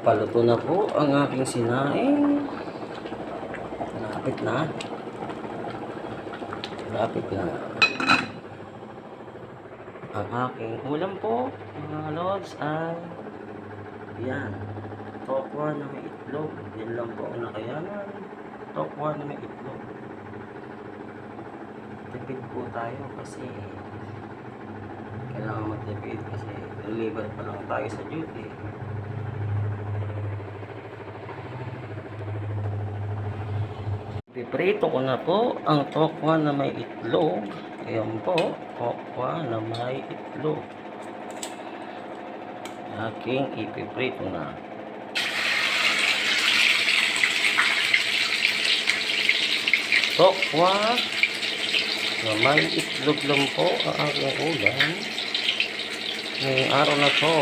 Paluto na po ang aking sinaing. Lapit na. Lapit na. Ang aking ulam po, mga lods, ay yan. Tokwa na may itlog. Yan lang po ang nakayanan. Tokwa na may itlog. Tipid po tayo kasi kailangan magtipid kasi deliver pa lang tayo sa duty. Piprito ko na po ang tokwa na may itlog. Ayan po, tokwa na may itlog. Aking ipiprito na. Tokwa na may itlog lang po ang aking ulam ngayong araw na to.